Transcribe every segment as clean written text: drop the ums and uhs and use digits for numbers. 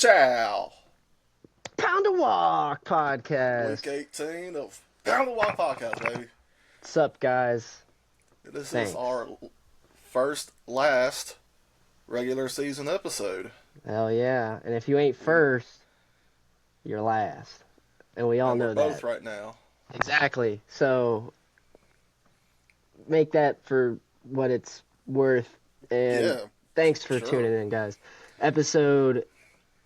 Chow. Pound a Walk Week podcast. 18 of Down the Walk podcast, baby. What's up, guys? This is Thanks. our last regular season episode. Hell yeah. And if you ain't first, you're last. And we all And we're know both that. right now. Exactly. So make that for what it's worth. And Yeah, thanks for sure. tuning in, guys. Episode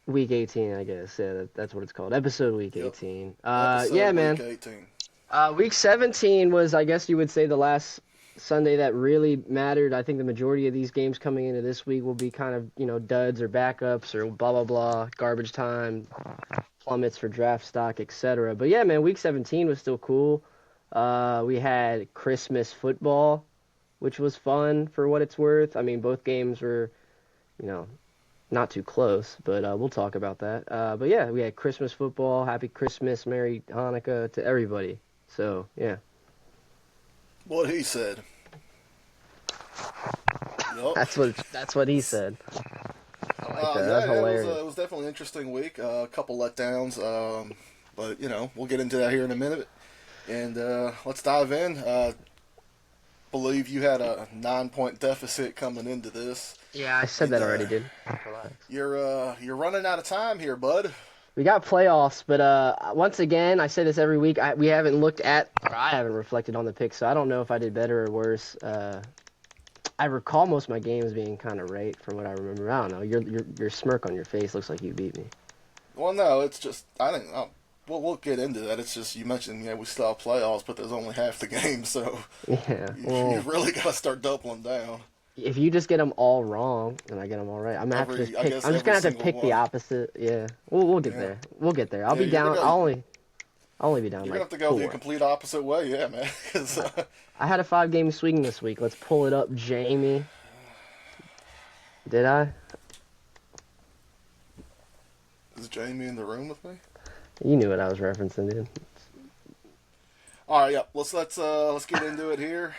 week 18, I guess. Yeah, that's what it's called. Episode week Yep. 18. Episode Yeah, week man. 18. Week 17 was, I guess you would say, the last Sunday that really mattered. I think the majority of these games coming into this week will be kind of, duds or backups or blah, blah, blah, garbage time, plummets for draft stock, etc. But yeah, man, week 17 was still cool. We had Christmas football, which was fun for what it's worth. I mean, both games were, not too close, but we'll talk about that. But yeah, we had Christmas football. Happy Christmas, Merry Hanukkah to everybody. So, yeah. What he said. Yup. That's what he said. I like that. That's Yeah, hilarious. it was definitely an interesting week. A couple letdowns, but we'll get into that here in a minute. And let's dive in. Believe you had a 9-point deficit coming into this. Yeah, I said that already, dude. Relax. You're running out of time here, bud. We got playoffs, but once again, I say this every week. We haven't looked at, or I haven't reflected on the picks, so I don't know if I did better or worse. I recall most of my games being kind of right from what I remember. I don't know. Your smirk on your face looks like you beat me. Well, no, it's just I think we'll get into that. It's just you mentioned we still have playoffs, but there's only half the game, so Yeah. you really got to start doubling down. If you just get them all wrong and I get them all right, I'm gonna have to just I pick. guess I'm just gonna have to every pick single the one. opposite. Yeah, we'll get Yeah. there. We'll get there. I'll Yeah, be you're down. gonna- I'll only be down You're like gonna have to go the 4. complete opposite way, yeah, man. 'Cause, I had a 5-game swing this week. Let's pull it up, Jamie. Did I? is Jamie in the room with me? You knew what I was referencing, dude. All right, yeah. Let's get into it here.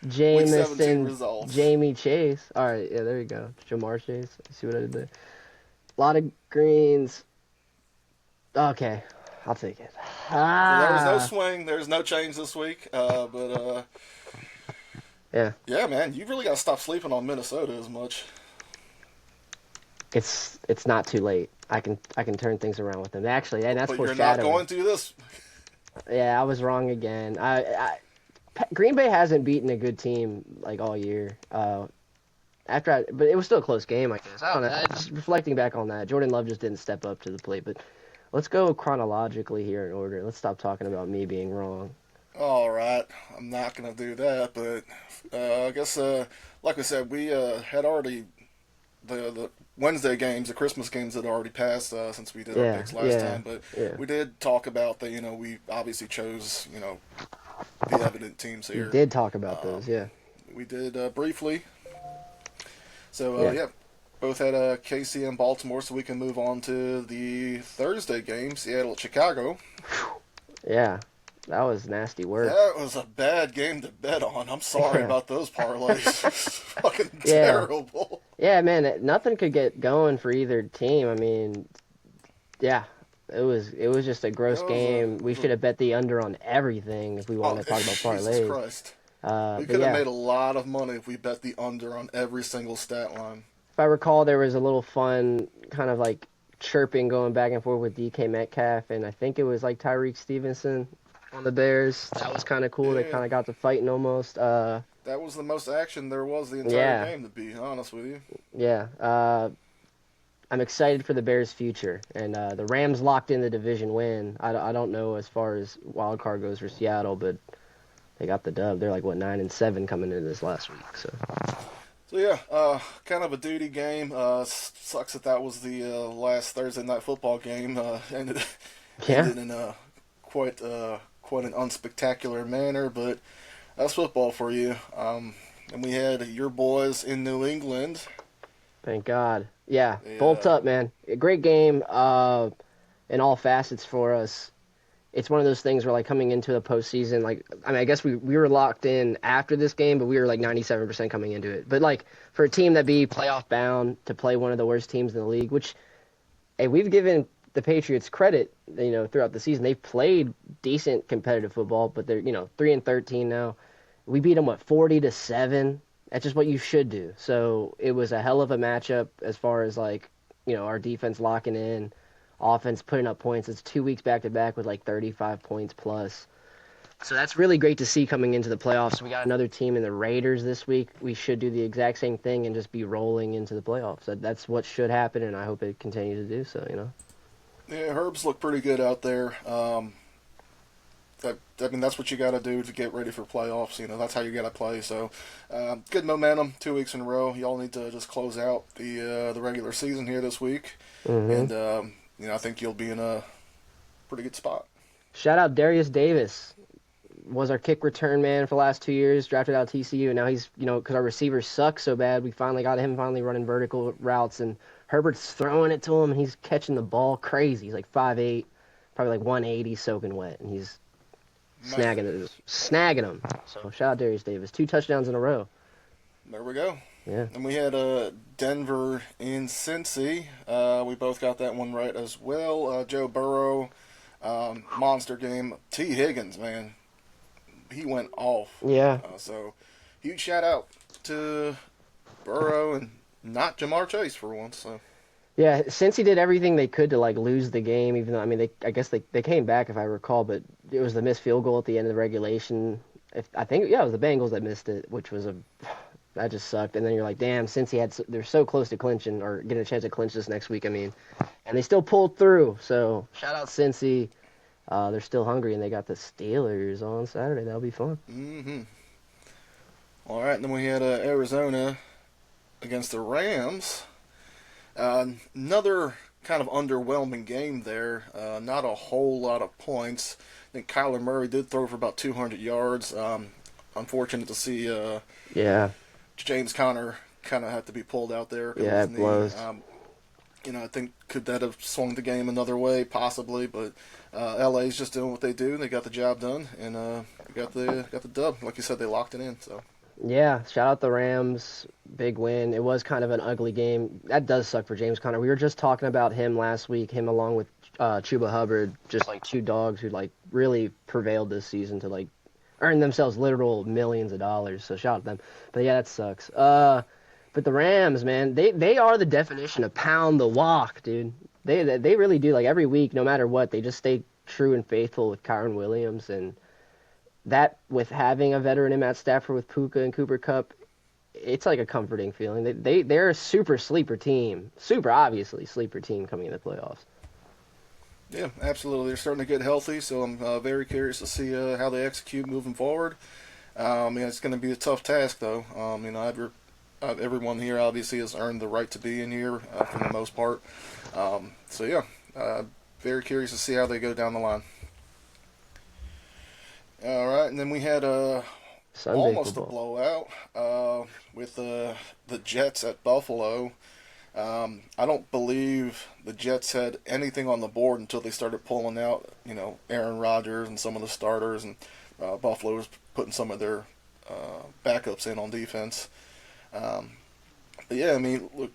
Week 17 Jameson, results. Jamie Chase. All right, yeah, there you go. Jamar Chase. See what I did there? A lot of greens. Okay, I'll take it. So there was no Ah, swing. There's no change this week. yeah. Yeah, man, you really got to stop sleeping on Minnesota as much. It's not too late. I can turn things around with them. Actually, and that's But you're not foreshadowing. going to this. Yeah, I was wrong again. Green Bay hasn't beaten a good team like all year. But it was still a close game, I guess. I don't know. Just reflecting back on that, Jordan Love just didn't step up to the plate. But let's go chronologically here in order. Let's stop talking about me being wrong. All right, I'm not gonna do that, but I guess like I said, we had already the Wednesday games, the Christmas games had already passed since we did our picks last time. But yeah. we did talk about that. We obviously chose the evident teams We here. did talk about those, yeah. We did briefly. So Yeah. yeah, both had KC and Baltimore, so we can move on to the Thursday game, Seattle at Chicago. Yeah, that was nasty work. That was a bad game to bet on. I'm sorry Yeah. about those parlays. Fucking Yeah. terrible. Yeah, man, nothing could get going for either team. I mean, yeah, it was just a gross It was game. We should have bet the under on everything if we Oh, wanted to talk about Jesus parlays. Christ. We But could yeah, have made a lot of money if we bet the under on every single stat line. if I recall, there was a little fun kind of like chirping going back and forth with DK Metcalf, and I think it was like Tyreek Stevenson on the Bears. That was kind of cool. They Yeah. kind of got to fighting almost. That was the most action there was the entire Yeah. game, to be honest with you. Yeah. I'm excited for the Bears' future, and the Rams locked in the division win. I don't know as far as wild card goes for Seattle, but they got the dub. They're like 9-7 coming into this last week. So So yeah, kind of a duty game. Sucks that was the last Thursday night football game. Ended yeah, in quite an unspectacular manner, but that's football for you. And we had your boys in New England. thank God. Yeah, Yeah. bolt up, man. A great game in all facets for us. It's one of those things where, like, coming into the postseason, like, I mean, I guess we were locked in after this game, but we were, like, 97% coming into it. But, like, for a team that be playoff bound to play one of the worst teams in the league, which Hey, we've given the Patriots credit, throughout the season. They've played decent competitive football, but they're, 3-13 now. We beat them, what, 40-7? That's just what you should do. So it was a hell of a matchup as far as like, our defense locking in, offense putting up points. It's 2 weeks back to back with like 35 points plus. So that's really great to see coming into the playoffs. We got another team in the Raiders this week. We should do the exact same thing and just be rolling into the playoffs. That's what should happen, and I hope it continues to do so. Yeah, Herbs look pretty good out there. I mean, that's what you got to do to get ready for playoffs. That's how you got to play. So, good momentum, 2 weeks in a row. Y'all need to just close out the regular season here this week, hmm and I think you'll be in a pretty good spot. Shout out Darius Davis. Was our kick return man for the last 2 years, drafted out of TCU, and now he's, because our receivers suck so bad, we finally got him finally running vertical routes, and Herbert's throwing it to him, and he's catching the ball crazy. He's like 5'8", probably like 180, soaking wet, and he's Man, snagging him. So shout out Darius Davis, 2 touchdowns in a row. there we go. Yeah, And we had Denver in Cincy. We both got that one right as well. Joe Burrow, monster game. T. Higgins, man, he went off. yeah, So huge shout out to Burrow and not Jamar Chase for once. So yeah. Since he did everything they could to like lose the game, even though I mean I guess they came back if I recall, but it was the missed field goal at the end of the regulation. If I think yeah, it was the Bengals that missed it, which was a that just sucked. And then you're like, damn, since they're so close to clinching or getting a chance to clinch this next week. I mean, and they still pulled through. So shout out Cincy. They're still hungry and they got the Steelers on Saturday. That'll be fun. mm-hmm. All right, and then we had Arizona against the Rams. Another kind of underwhelming game there. Not a whole lot of points. I think Kyler Murray did throw for about 200 yards. Unfortunate to see Yeah, James Conner kind of have to be pulled out there because of yeah, his it knee. blows. I think could that have swung the game another way, possibly, but LA's just doing what they do. They got the job done, and got the dub. Like you said, they locked it in. So Yeah, shout out the Rams. Big win. It was kind of an ugly game. That does suck for James Conner. We were just talking about him last week, him along with Chuba Hubbard, just like two dogs who like really prevailed this season to like earn themselves literal millions of dollars. So shout out to them. But yeah, that sucks. But the Rams, man, they are the definition of pound the walk, dude. They really do. Like every week, no matter what, they just stay true and faithful with Kyron Williams and that with having a veteran in Matt Stafford with Puka and Cooper Cup, it's like a comforting feeling. They're a super sleeper team, super obviously sleeper team coming in the playoffs. yeah, absolutely, they're starting to get healthy. So I'm very curious to see how they execute moving forward. It's going to be a tough task, though. Everyone here obviously has earned the right to be in here for the most part. So yeah, very curious to see how they go down the line. All right, and then we had Sunday almost a football. blowout with the Jets at Buffalo. I don't believe the Jets had anything on the board until they started pulling out, Aaron Rodgers and some of the starters, and Buffalo was putting some of their backups in on defense. But yeah, I mean, look,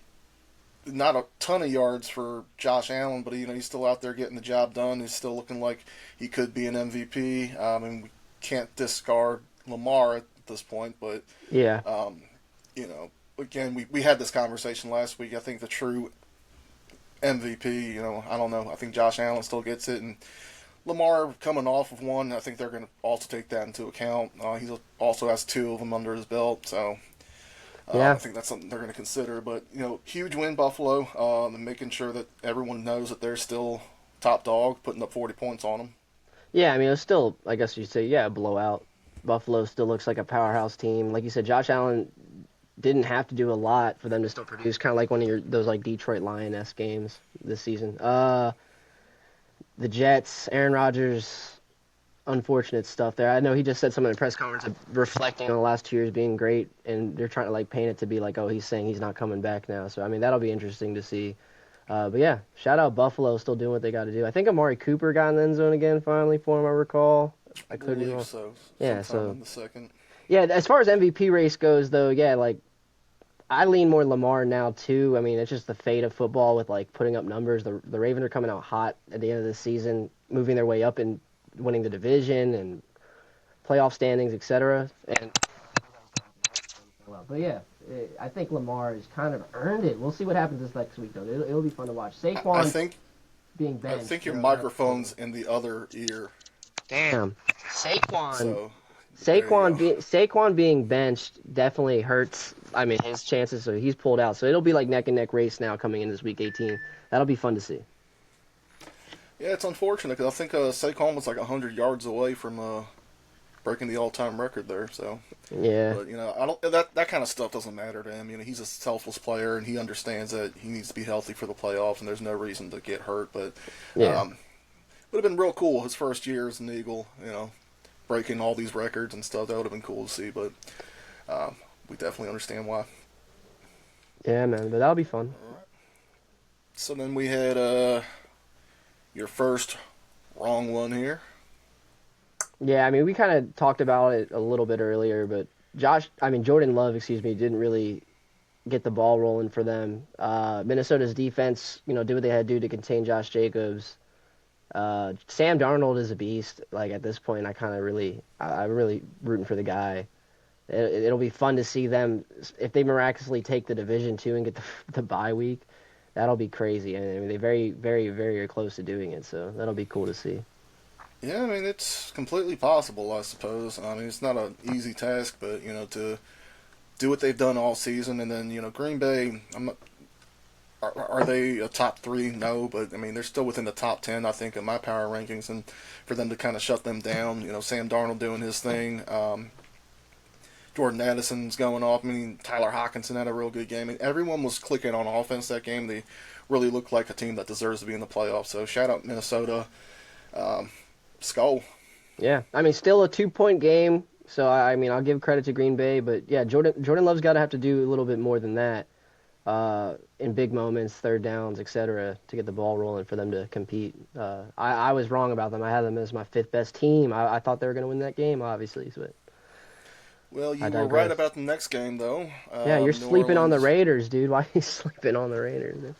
not a ton of yards for Josh Allen, but he's still out there getting the job done. He's still looking like he could be an MVP. And we can't discard Lamar at this point, but Yeah, um, again, we had this conversation last week. I think the true MVP, I don't know. I think Josh Allen still gets it, and Lamar coming off of one, I think they're going to also take that into account. He also has two of them under his belt, so I yeah, think that's something they're going to consider. But huge win Buffalo, and making sure that everyone knows that they're still top dog, putting up 40 points on them. yeah. I mean, it was still, I guess you'd say, yeah, a blowout. Buffalo still looks like a powerhouse team. Like you said, Josh Allen didn't have to do a lot for them to still produce. Kind of like one of those like Detroit Lioness games this season. The Jets, Aaron Rodgers, unfortunate stuff there. I know he just said something in the press conference reflecting on the last 2 years being great, and they're trying to like paint it to be like, oh, he's saying he's not coming back now. So I mean, that'll be interesting to see. But yeah, shout out Buffalo, still doing what they got to do. I think Amari Cooper got in the end zone again finally for him. I recall. I I could be believe wrong. so. Yeah, Sometime so in the second. yeah, as far as MVP race goes, though, yeah, like I lean more Lamar now too. I mean, it's just the fate of football with like putting up numbers. The Ravens are coming out hot at the end of the season, moving their way up and winning the division and playoff standings, etc. And but yeah, I think Lamar has kind of earned it. We'll see what happens this next week though. It'll be fun to watch. I Saquon think being I benched, think your that's microphone's in the other ear. damn. Saquon So there you go. Saquon being benched definitely hurts. I mean, his chances. So he's pulled out. So it'll be like neck and neck race now coming in this week 18. That'll be fun to see. Yeah, it's unfortunate because I think Saquon was like 100 yards away from breaking the all-time record there. So, Yeah, but I don't that kind of stuff doesn't matter to him. He's a selfless player and he understands that he needs to be healthy for the playoffs, and there's no reason to get hurt. But yeah, would have been real cool his first year as an Eagle. Breaking all these records and stuff. That would have been cool to see. But we definitely understand why. yeah, man. But that'll be fun. So then we had your first wrong one here. Yeah, I mean, we kind of talked about it a little bit earlier, but Jordan Love, excuse me, didn't really get the ball rolling for them. Minnesota's defense, did what they had to do to contain Josh Jacobs. Sam Darnold is a beast. Like at this point, I'm really rooting for the guy. It'll be fun to see them if they miraculously take the division too and get the bye week. That'll be crazy. And I mean, they very, very, very are close to doing it. So that'll be cool to see. Yeah, I mean it's completely possible. I suppose. I mean it's not an easy task, but to do what they've done all season, and then Green Bay. I'm not. Are they a top three? No, but I mean they're still within the top 10. I think in my power rankings, and for them to kind of shut them down, Sam Darnold doing his thing, Jordan Addison's going off. I mean Tyler Hawkinson had a real good game. I mean, everyone was clicking on offense that game. They really looked like a team that deserves to be in the playoffs. So shout out Minnesota, Skull. Yeah, I mean, still a 2-point game. So I mean, I'll give credit to Green Bay, but yeah, Jordan Love's got to have to do a little bit more than that. In big moments, third downs, etc., to get the ball rolling for them to compete. I was wrong about them. I had them as my fifth best team. I thought they were going to win that game, obviously. But Well, I you were right digress. about the next game, though. Yeah, you're New sleeping on the Orleans. Raiders, dude. Why are you sleeping on the Raiders?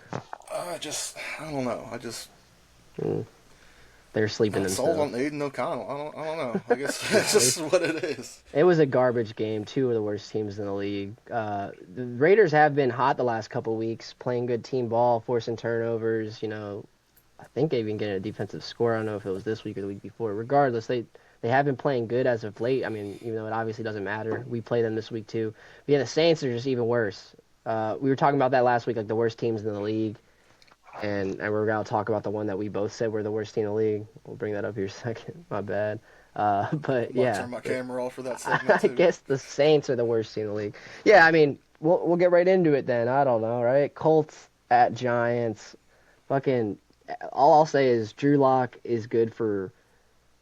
I don't know. Mm, they're sleeping Not sold themselves. on Aiden O'Connell. I don't know. I guess that's just what it is. It was a garbage game. Two of the worst teams in the league. The Raiders have been hot the last couple weeks, playing good team ball, forcing turnovers. I think they even getting a defensive score. I don't know if it was this week or the week before. Regardless, they have been playing good as of late. I mean, even though it obviously doesn't matter, we play them this week too. But yeah, the Saints are just even worse. We were talking about that last week, like the worst teams in the league, and we're gonna talk about the one that we both said were the worst team in the league. We'll bring that up here a second. My bad. But I'm about to yeah, turn my camera off for that segment I too. guess the Saints are the worst team in the league. Yeah, I mean, we'll get right into it then. I don't know, right? Colts at Giants. Fucking, all I'll say is Drew Lock is good for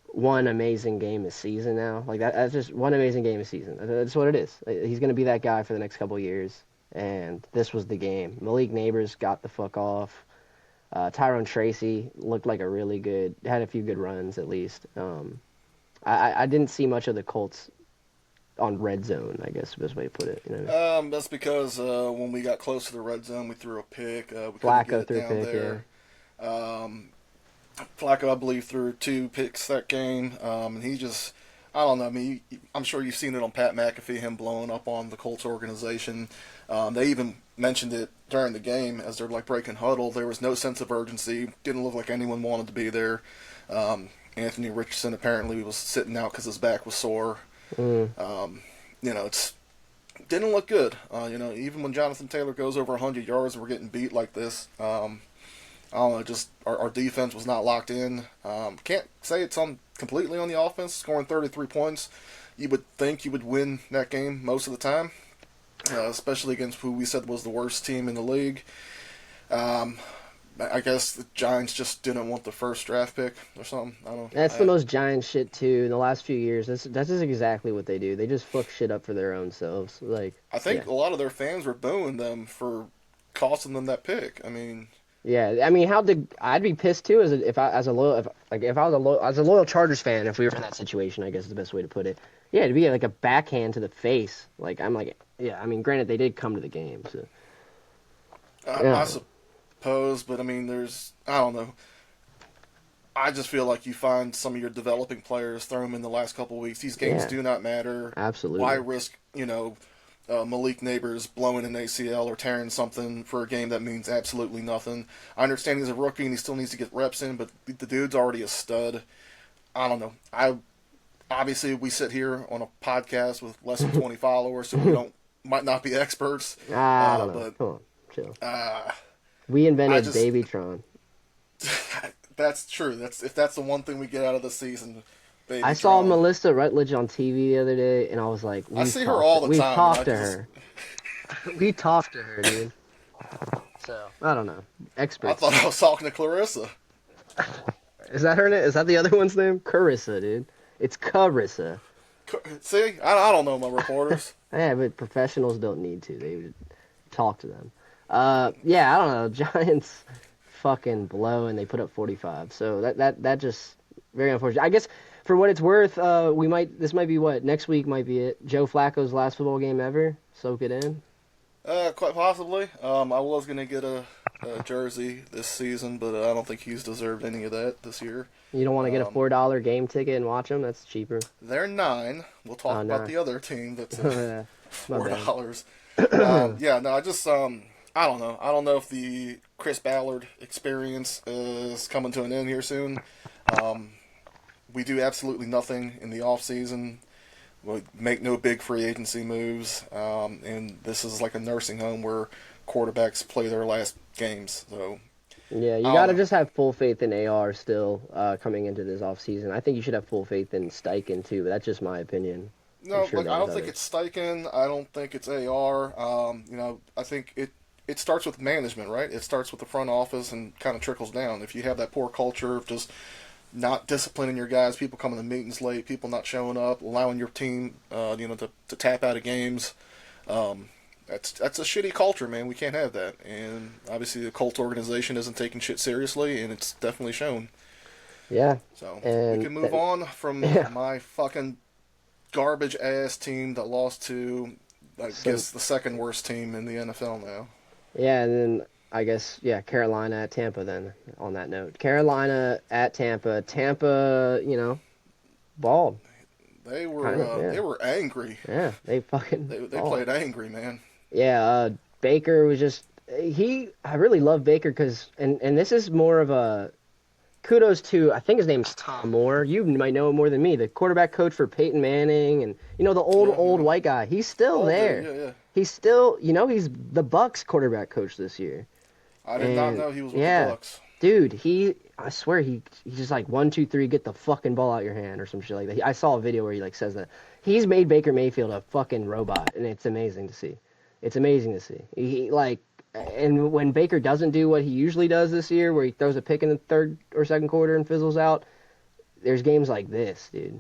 one amazing game a season now. Like that's just one amazing game a season. That's what it is. He's gonna be that guy for the next couple of years. And this was the game. Malik Neighbors got the fuck off. Tyrone Tracy looked like had a few good runs at least. I didn't see much of the Colts on red zone, I guess the best way to put it. That's because when we got close to the red zone, we threw a pick. We couldn't get Flacco it threw a down pick, yeah. there. Flacco, I believe, threw 2 picks that game, and he just. I don't know. I mean, I'm sure you've seen it on Pat McAfee, him blowing up on the Colts organization. They even mentioned it during the game as they're like breaking huddle. There was no sense of urgency. Didn't look like anyone wanted to be there. Anthony Richardson apparently was sitting out because his back was sore. Mm. It's didn't look good. Even when Jonathan Taylor goes over 100 yards and we're getting beat like this, I don't know, just our defense was not locked in. Can't say it's completely on the offense, scoring 33 points. You would think you would win that game most of the time, especially against who we said was the worst team in the league. I guess the Giants just didn't want the first draft pick or something. I don't. That's the most Giant shit too in the last few years. That's just exactly what they do. They just fuck shit up for their own selves. Like, I yeah. think a lot of their fans were booing them for costing them that pick. I mean, Yeah, I mean, I'd be pissed too if I was a loyal Chargers fan if we were in that situation. I guess is the best way to put it. Yeah, to be like a backhand to the face. Like I'm like, yeah. I mean, granted, they did come to the game, so I yeah, suppose, but I mean, I don't know. I just feel like you find some of your developing players, throw them in the last couple of weeks. These games yeah, do not matter. Why absolutely. risk, Malik Neighbors blowing an ACL or tearing something for a game that means absolutely nothing? I understand he's a rookie and he still needs to get reps in, but the dude's already a stud. I don't know. I obviously we sit here on a podcast with less than 20 followers, so we don't might not be experts. I don't know. But Come on, chill. uh, We I invented just Babytron. that's true. That's if that's the one thing we get out of the season, I saw Babytron. Melissa Rutledge on TV the other day, and I was like, I see her all the we've time, and talked I to just her, we talked to her, dude. So I don't know. I Experts. thought I was talking to Clarissa. Is that her name? Is that the other one's name? Carissa, dude. It's Carissa. See, I don't know my reporters. Yeah, but professionals don't need to. They would talk to them. Yeah, I don't know. Giants fucking blow and they put up 45. So that just very unfortunate. I guess for what it's worth, this might be what next week might be it. Joe Flacco's last football game ever. Soak it in. Quite possibly. I was gonna get a jersey this season, but I don't think he's deserved any of that this year. You don't want to get a Um, $4 game ticket and watch them. That's cheaper. they're 9. We'll talk Oh about no, the other team that's my four bad. dollars. Yeah, no, I don't know. I don't know if the Chris Ballard experience is coming to an end here soon. Um, we do absolutely nothing in the off season. We make no big free agency moves, and this is like a nursing home where quarterbacks play their last games. So Yeah, you I don't got to know. just have full faith in AR still coming into this offseason. I think you should have full faith in Steichen too, but that's just my opinion. I'm No, sure like I there's don't think others. it's Steichen. I don't think it's AR. I think it starts with management, right? It starts with the front office and kind of trickles down. If you have that poor culture of just not disciplining your guys, people coming to meetings late, people not showing up, allowing your team, to tap out of games. Um, that's a shitty culture, man. We can't have that. And obviously, the Colts organization isn't taking shit seriously, and it's definitely shown. Yeah, So we and can move on from yeah, my fucking garbage ass team that lost to, I some guess, the second worst team in the NFL now. yeah, and then I guess yeah, Carolina at Tampa. Then on that note, Carolina at Tampa. Tampa, balled kind of. They Yeah, were angry. yeah, they fucking They balled. played angry, man. Yeah, Baker was just he. I really love Baker because and this is more of a kudos to I think his name's Tom Moore. You might know him more than me. The quarterback coach for Peyton Manning and the Yeah, old yeah. white guy. He's still All dude, there. yeah, yeah. He's still he's the Bucks quarterback coach this year. I did not And know he was with the yeah, Bucks. dude, I swear he's just like 1, 2, 3, get the fucking ball out your hand or some shit like that. I saw a video where he like says that. He's made Baker Mayfield a fucking robot, and it's amazing to see. It's amazing to see. He like, and when Baker doesn't do what he usually does this year, where he throws a pick in the third or second quarter and fizzles out, there's games like this, dude.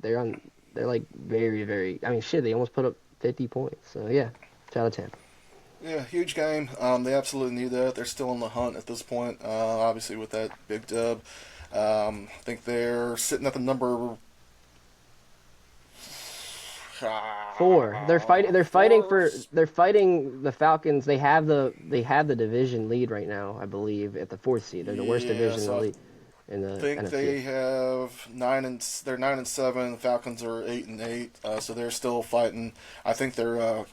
They're like very very. I mean, shit, they almost put up 50 points. So yeah, shout out to Tampa. Yeah, huge game. They absolutely need that. They're still on the hunt at this point. Obviously, with that big dub, I think they're sitting at the number 4. They're fighting. They're fighting four. for. They're fighting the Falcons. They have the division lead right now. I believe at the 4th seed. They're the worst Yeah, division in the so I league in the think NFC. they have they're 9-7. The Falcons are 8-8. So they're still fighting. I think they're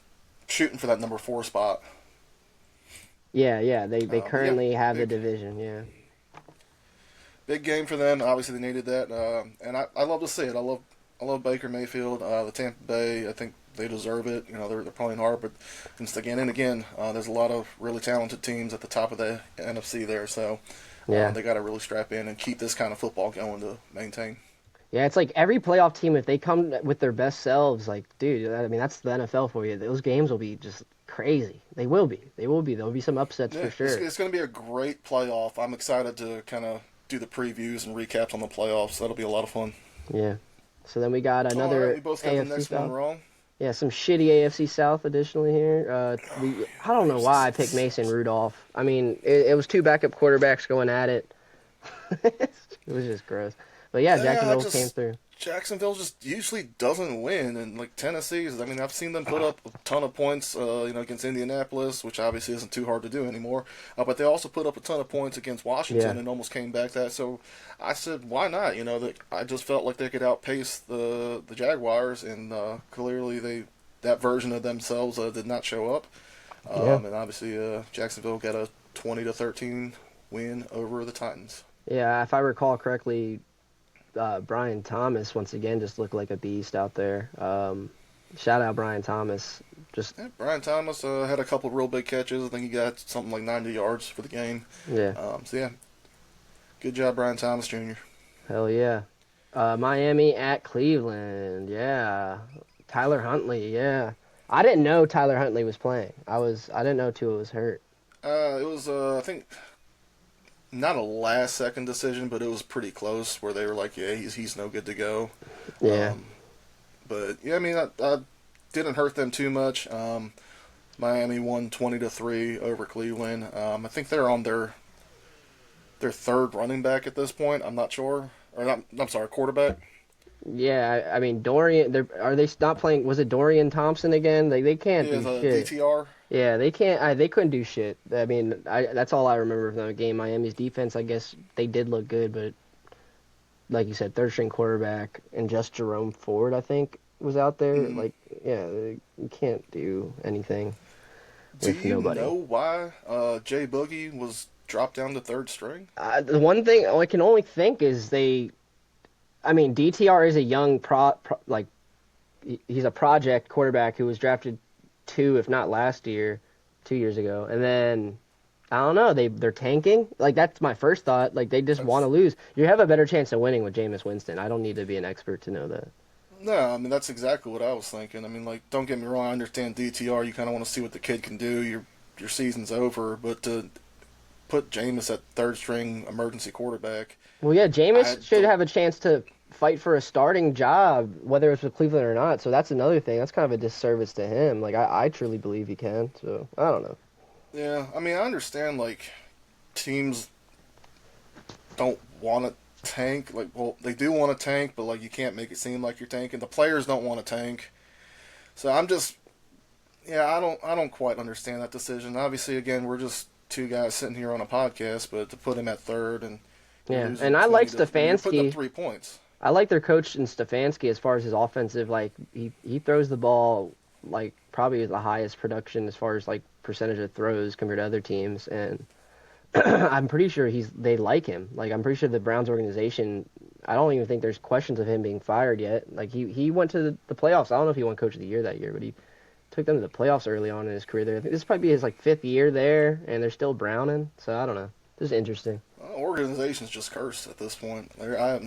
shooting for that number 4 spot. Yeah, yeah. They But yeah, currently have the big division. Yeah. big game for them. Obviously, they needed that, and I love to see it. I love Baker Mayfield, the Tampa Bay. I think they deserve it. They're playing hard, but just again and again, there's a lot of really talented teams at the top of the NFC there. So Yeah. they got to really strap in and keep this kind of football going to maintain. Yeah, it's like every playoff team, if they come with their best selves, like, dude, I mean, that's the NFL for you. Those games will be just crazy. They will be. They will be. There'll be some upsets Yeah, for it's, sure. it's going to be a great playoff. I'm excited to kind of do the previews and recaps on the playoffs. That'll be a lot of fun. Yeah. So then we got All right, another we both got the AFC next one South. wrong. Yeah, some shitty AFC South additionally here. I don't know why I picked Mason Rudolph. I mean, it was two backup quarterbacks going at it. It was just gross. But yeah, Yeah, I Jacksonville came just through. Jacksonville just usually doesn't win, and like Tennessee, I mean, I've seen them put up a ton of points, against Indianapolis, which obviously isn't too hard to do anymore. But they also put up a ton of points against Yeah, Washington and almost came back that. So I said, why not? That I just felt like they could outpace the Jaguars, and clearly that version of themselves did not show up. yeah, And obviously, Jacksonville got a 20-13 win over the Titans. yeah. If I recall correctly, Brian Thomas once again just looked like a beast out there. Shout out Brian Thomas. Just Yeah, Brian Thomas had a couple real big catches. I think he got something like 90 yards for the game. yeah, So yeah, good job, Brian Thomas Jr. hell yeah. Miami at Cleveland. Yeah. Tyler Huntley. Yeah. I didn't know Tyler Huntley was playing. I didn't know Tua was hurt. It was I think not a last second decision, but it was pretty close where they were like, yeah, he's no good to go. Yeah. Um, but yeah, I mean, I didn't hurt them too much. Miami won 20-3 over Cleveland. I think they're on their third running back at this point. I'm not sure, or not. I'm sorry, quarterback. Yeah, I mean Dorian. Are they not playing? Was it Dorian Thompson again? They can't Yeah, do the shit. DTR. Yeah, they can't. They couldn't do shit. I mean, that's all I remember from the game. Miami's defense, I guess they did look good, but like you said, third string quarterback and just Jerome Ford, I think, was out there. Mm-hmm. Like, yeah, you can't do anything Do with you nobody. know why Jay Boogie was dropped down to third string? The one thing I can only think is they. I mean, DTR is a young like he's a project quarterback who was drafted two, if not last year, 2 years ago, and then I don't know. They're tanking. Like that's my first thought. Like they just want That's to lose. You have a better chance of winning with Jameis Winston. I don't need to be an expert to know that. No, I mean that's exactly what I was thinking. I mean, like, don't get me wrong. I understand DTR. You kind of want to see what the kid can do. Your season's over, but to put Jameis at third string emergency quarterback, Well, yeah, I Jameis should don't. have a chance to fight for a starting job, whether it's with Cleveland or not. So that's another thing. That's kind of a disservice to him. Like I truly believe he can. So I don't know. Yeah, I mean I understand like teams don't want to tank. Like, well, they do want to tank, but like you can't make it seem like you're tanking. The players don't want to tank. So I'm just, yeah, I don't quite understand that decision. Obviously, again, we're just two guys sitting here on a podcast, but to put him at third and you're Yeah, losing and I like 20 to, I mean, you're putting up Stefanski. 3 points. I like their coach in Stefanski as far as his offensive. Like he throws the ball like probably the highest production as far as like percentage of throws compared to other teams, and I'm pretty sure they like him. Like I'm pretty sure the Browns organization. I don't even think there's questions of him being fired yet. Like he went to the playoffs. I don't know if he won Coach of the Year that year, but he took them to the playoffs early on in his career there. I think this might be his like fifth year there, and they're still Browning. So I don't know. This is interesting. Organization's just cursed at this point. I have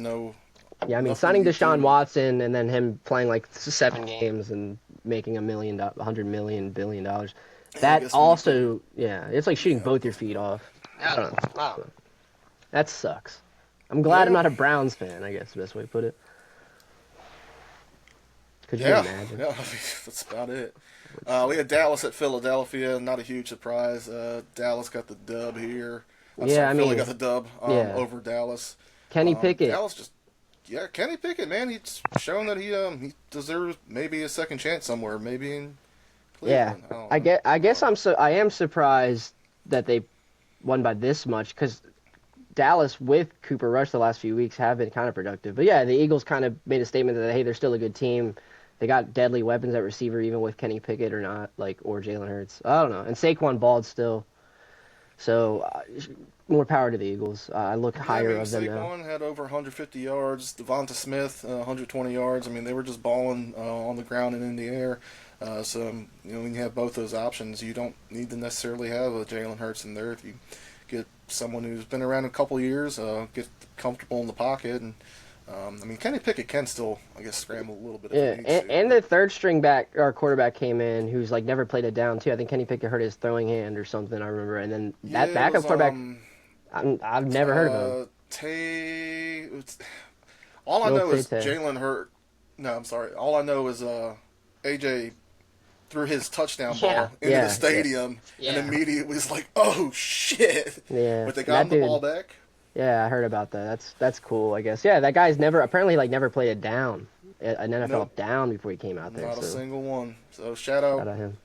Yeah, I mean nothing signing you Deshaun do. Watson and then him playing like 7 games and making $100 million, $1 billion. Yeah, I That guess when you put your also, yeah, it's like shooting yeah both your feet off. I don't know. So, that sucks. I'm glad I'm yeah not a Browns fan. I guess the best way to put it. Could you yeah imagine? yeah. I mean, that's about it. We had Dallas at Philadelphia. Not a huge surprise. Dallas got the dub here. I'm Yeah, sorry, I Philly got mean, the dub yeah. over Dallas. Kenny Pickett. Dallas just yeah, Kenny Pickett, man, he's shown that he deserves maybe a second chance somewhere, maybe in Yeah, Cleveland. I don't I know. get. I guess I am surprised that they won by this much because Dallas with Cooper Rush the last few weeks have been kind of productive. But yeah, the Eagles kind of made a statement that hey, they're still a good team. They got deadly weapons at receiver, even with Kenny Pickett or not, like or Jalen Hurts. I don't know. And Saquon balled still, so more power to the Eagles. I look Yeah, I higher mean of them now. Saquon had over 150 yards. Devonta Smith 120 yards. I mean they were just balling on the ground and in the air. So when you have both those options, you don't need to necessarily have a Jalen Hurts in there. If you get someone who's been around a couple years, get comfortable in the pocket, and I mean Kenny Pickett can still, I guess, scramble a little bit if he Yeah, needs and, to. and But the third string back or quarterback came in who's like never played it down too. I think Kenny Pickett hurt his throwing hand or something. I remember, and then yeah, that it backup was quarterback, I've never heard of him. Tay. All I Will know is Tate. Jalen Hurt. No, I'm sorry. All I know is AJ threw his touchdown Yeah, ball into the yeah, yeah, stadium and yeah, immediately was like, oh shit. yeah. But they got That him the ball dude, back. Yeah, I heard about that. That's cool, I guess. Yeah, that guy's never apparently like never played a down, an NFL Nope, down before he came out there. not a So single one. So shout shout out out him,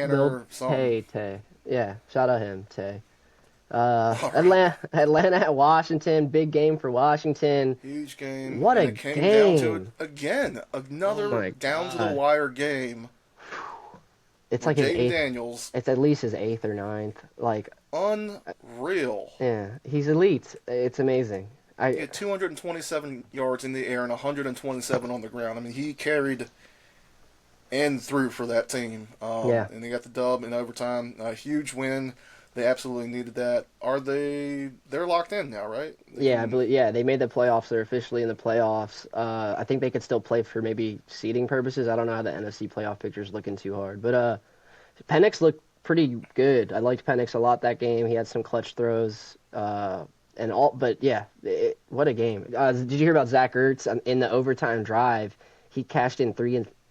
Lil Tanner something. Tay. Yeah, shout out him Tay. All right, Atlanta at Washington, big game for Washington. huge game, What and a it came down to it game! again. Oh Another my down to the God, wire game it's where like his Jaden eighth. Daniels, It's at least his eighth or ninth. Like, unreal. yeah, he's elite. It's amazing. He I had 227 yards in the air and 127 on the ground. I mean, he carried and threw for that team. yeah. And they got the dub in overtime. A huge win. They absolutely needed that. Are they? They're locked in now, right? They Yeah, I can. believe. Yeah, they made the playoffs. They're officially in the playoffs. I think they could still play for maybe seeding purposes. I don't know how the NFC playoff picture's looking too hard, but Penix looked pretty good. I liked Penix a lot that game. He had some clutch throws. And all, but yeah, what a game. Did you hear about Zach Ertz in the overtime drive? He cashed in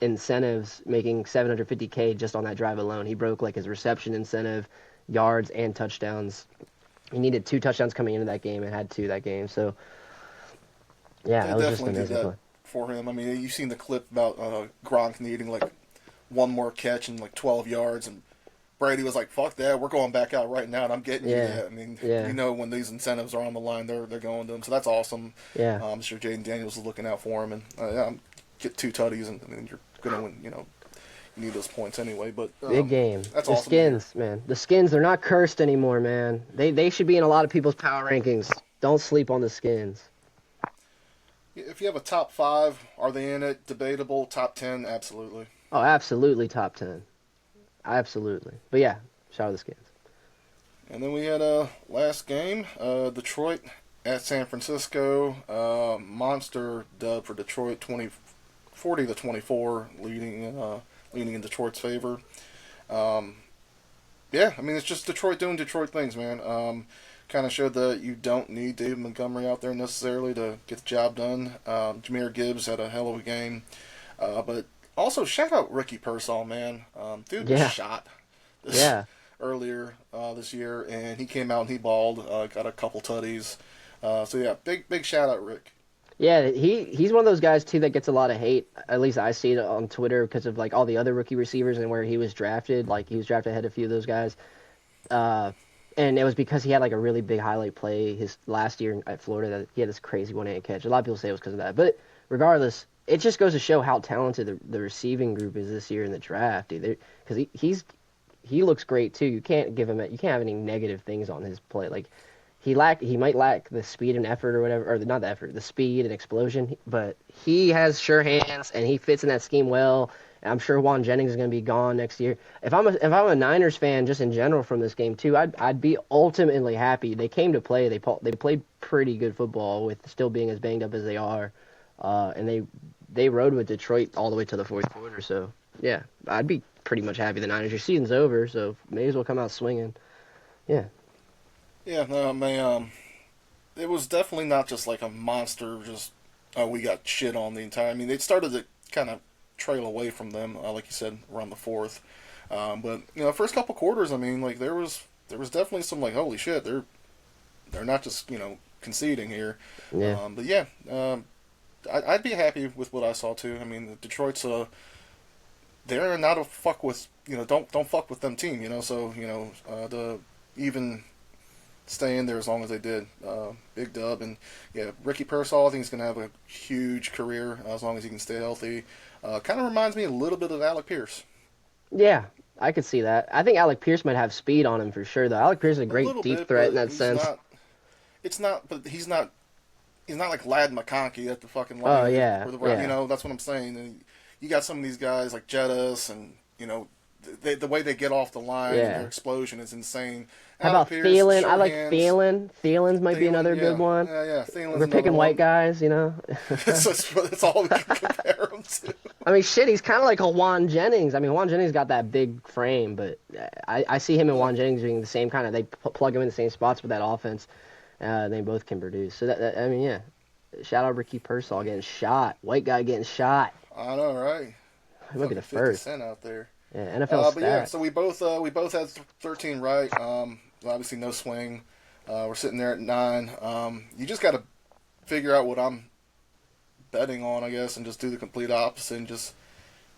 incentives, making 750K just on that drive alone. He broke like his reception incentive, yards, and touchdowns. He needed two touchdowns coming into that game and had two that game. So yeah, They it was just definitely an did amazing that play. for him. I mean, you've seen the clip about Gronk needing like one more catch and like 12 yards, and Brady was like, "Fuck that, we're going back out right now, and I'm getting you Yeah, that." I mean, you yeah, know when these incentives are on the line, they're going to him. So that's awesome. yeah. I'm sure Jaden Daniels is looking out for him, and yeah, get two tutties, and I mean, you're gonna win. You need those points anyway. But Big game. that's The awesome to hear. skins, man. The skins, they're not cursed anymore, man. They should be in a lot of people's power rankings. Don't sleep on the skins. If you have a top five, are they in it? Debatable. Top 10, absolutely. Oh, absolutely top 10. Absolutely. But yeah, shout out the skins. And then we had a last game, Detroit at San Francisco. Monster dub for Detroit, 40-24, leading in Detroit's favor. Um, yeah, I mean it's just Detroit doing Detroit things, man. Kind of showed that you don't need David Montgomery out there necessarily to get the job done. Jameer Gibbs had a hell of a game, but also shout out Ricky Pearsall, man. Dude was Yeah, shot this yeah. earlier this year, and he came out and he balled, got a couple tutties. So yeah, big shout out Rick. Yeah, he's one of those guys too that gets a lot of hate. At least I see it on Twitter because of like all the other rookie receivers and where he was drafted. Like he was drafted ahead of a few of those guys. Uh, and it was because he had like a really big highlight play his last year at Florida that he had this crazy 1-handed catch. A lot of people say it was because of that, but regardless, it just goes to show how talented the receiving group is this year in the draft, dude. Because he looks great too. You can't have any negative things on his play. Like he might lack the speed and effort or whatever, or not the effort, the speed and explosion, but he has sure hands and he fits in that scheme well. I'm sure Juan Jennings is going to be gone next year. If I'm a Niners fan just in general from this game too, I'd be ultimately happy. They came to play. They played pretty good football with still being as banged up as they are, and they rode with Detroit all the way to the fourth quarter. So yeah, I'd be pretty much happy. The Niners, your season's over, so may as well come out swinging. Yeah, Yeah, no, man, it was definitely not just like a monster. Just we got shit on the entire. I mean, they started to kind of trail away from them, like you said, around the fourth. But first couple quarters, I mean, like there was definitely some like holy shit, they're not just conceding here. yeah. But yeah, I'd be happy with what I saw too. I mean, Detroit's they're not a fuck with don't fuck with them team. So the even stay in there as long as they did. Big dub, and yeah, Ricky Pearsall I think is going to have a huge career as long as he can stay healthy. Kind of reminds me a little bit of Alec Pierce. Yeah, I could see that. I think Alec Pierce might have speed on him for sure, though. Alec Pierce is a A great little deep bit, threat in but that he's sense. not. It's not, but he's not. He's not like Lad McConkey at the fucking Oh line. yeah, Or the, yeah. that's what I'm saying. And you got some of these guys like Jettis, and the way they get off the line and their Yeah. explosion is insane. How Alec about Pierce, Thielen? I sure like hands. Thielen. Thielen's might be Thielen, another good yeah, one. yeah. Thielen's We're another picking white one. guys, you know. That's all we can compare him to. I mean, shit, he's kind of like a Juan Jennings. I mean, Juan Jennings got that big frame, but I see him and Yeah, Juan Jennings being the same kind of. They plug him in the same spots with that offense. They both can produce. So I mean, yeah. Shout out Ricky Pearsall getting shot. White guy getting shot. I know, right? He might be the Fucking 50 first. Cent out there. Yeah, NFL But yeah, so stats. we both had 13 right. Obviously no swing. We're sitting there at 9. You just got to figure out what I'm betting on, I guess, and just do the complete opposite and just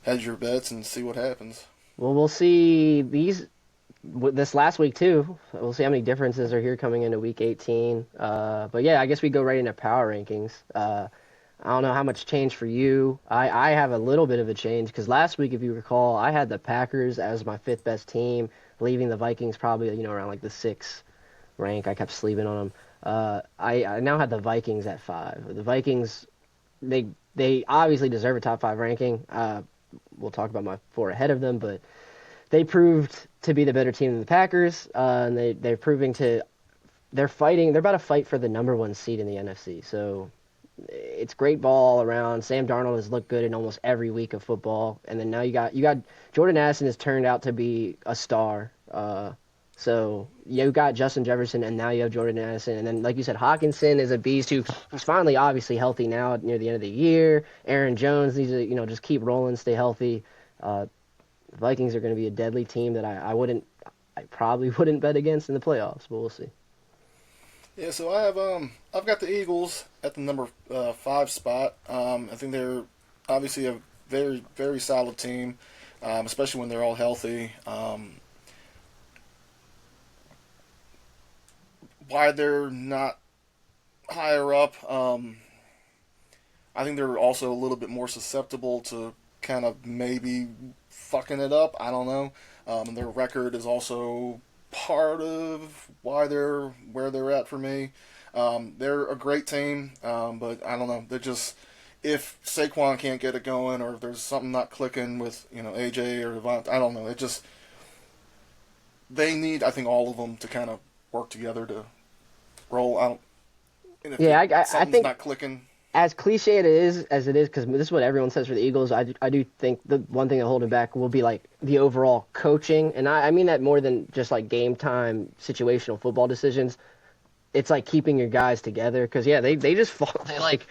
hedge your bets and see what happens. Well, we'll see this last week too. We'll see how many differences are here coming into week 18. But yeah, I guess we go right into power rankings. I don't know how much change for you. I have a little bit of a change because last week, if you recall, I had the Packers as my fifth best team, leaving the Vikings probably around like the sixth rank. I kept sleeping on them. I now had the Vikings at 5. The Vikings, they obviously deserve a top 5 ranking. We'll talk about my 4 ahead of them, but they proved to be the better team than the Packers, and they're proving to they're fighting. They're about to fight for the number 1 seed in the NFC. So it's great ball all around. Sam Darnold has looked good in almost every week of football, and then now you got Jordan Addison has turned out to be a star. So you got Justin Jefferson, and now you have Jordan Addison, and then like you said, Hawkinson is a beast who's finally obviously healthy now near the end of the year. Aaron Jones needs to just keep rolling, stay healthy. The Vikings are going to be a deadly team that I probably wouldn't bet against in the playoffs, but we'll see. Yeah, so I've got the Eagles at the number 5 spot. I think they're obviously a very very solid team, especially when they're all healthy. Why they're not higher up, I think they're also a little bit more susceptible to kind of maybe fucking it up. I don't know. Their record is also part of why they're where they're at for me. They're a great team, but I don't know. They're just if Saquon can't get it going, or if there's something not clicking with AJ or Devont, I don't know. It just they need I think all of them to kind of work together to roll. I don't. And if Yeah, I something's think not clicking, as cliche it is, because this is what everyone says for the Eagles. I do think the one thing that hold them back will be like the overall coaching, and I mean that more than just like game time situational football decisions. It's like keeping your guys together because yeah, they just fall they like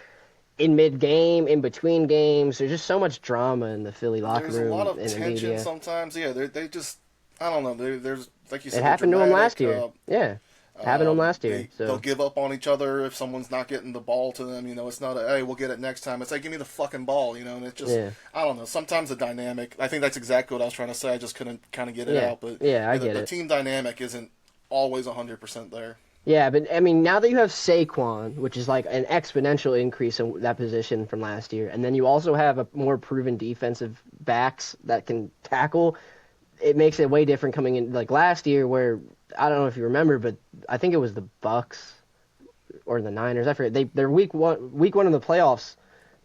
in mid game, in between games. There's just so much drama in the Philly locker there's a lot room of and the tension media. sometimes. Yeah, they just I don't know. There's like you It said, they're happened to them last dramatic. year. Yeah, happened to them last year. They'll So give up on each other if someone's not getting the ball to them. It's not a hey, we'll get it next time. It's like give me the fucking ball. And it's just yeah, I don't know. Sometimes the dynamic. I think that's exactly what I was trying to say. I just couldn't kind of get it yeah, out. But yeah. I yeah, get the it. team dynamic isn't always 100% there. Yeah, but I mean, now that you have Saquon, which is like an exponential increase in that position from last year, and then you also have a more proven defensive backs that can tackle, it makes it way different coming in. Like last year, where I don't know if you remember, but I think it was the Bucks or the Niners. I forget. They're week one in the playoffs.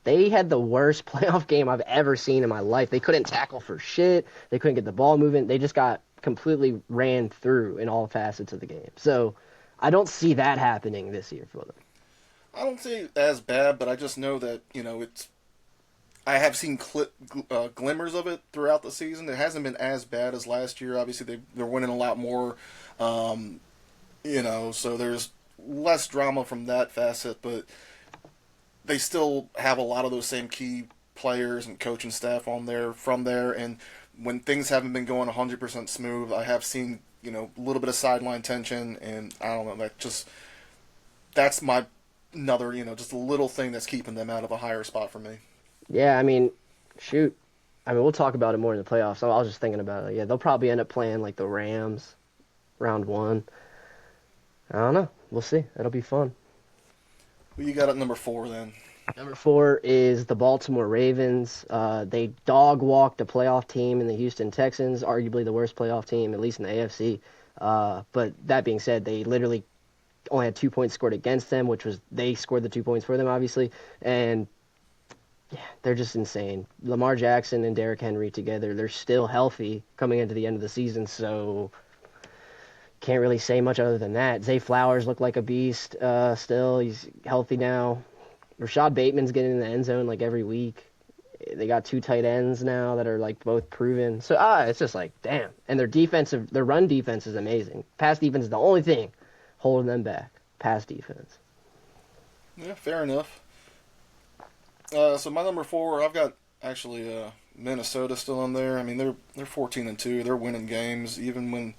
They had the worst playoff game I've ever seen in my life. They couldn't tackle for shit. They couldn't get the ball moving. They just got completely ran through in all facets of the game. So I don't see that happening this year for them. I don't say as bad, but I just know that it's. I have seen glimmers of it throughout the season. It hasn't been as bad as last year. Obviously, they're winning a lot more. Um, so there's less drama from that facet, but they still have a lot of those same key players and coaching staff on there from there. And when things haven't been going 100% smooth, I have seen a little bit of sideline tension, and I don't know that's my another just a little thing that's keeping them out of a higher spot for me. Yeah, I mean, shoot. I mean, we'll talk about it more in the playoffs. I was just thinking about it. Yeah, they'll probably end up playing like the Rams round one. I don't know. We'll see. It'll be fun. Who you got at number 4 then? Number 4 is the Baltimore Ravens. They dog walked a playoff team in the Houston Texans, arguably the worst playoff team, at least in the AFC. But that being said, they literally only had 2 points scored against them, which was they scored the 2 points for them, obviously. And yeah, they're just insane. Lamar Jackson and Derrick Henry together, they're still healthy coming into the end of the season, so can't really say much other than that. Zay Flowers looked like a beast still. He's healthy now. Rashad Bateman's getting in the end zone like every week. They got 2 tight ends now that are like both proven. So it's just like damn. And their run defense is amazing. Pass defense is the only thing holding them back. Pass defense. Yeah, fair enough. So my number 4, I've got actually Minnesota still in there. I mean, they're 14-2. They're winning games even when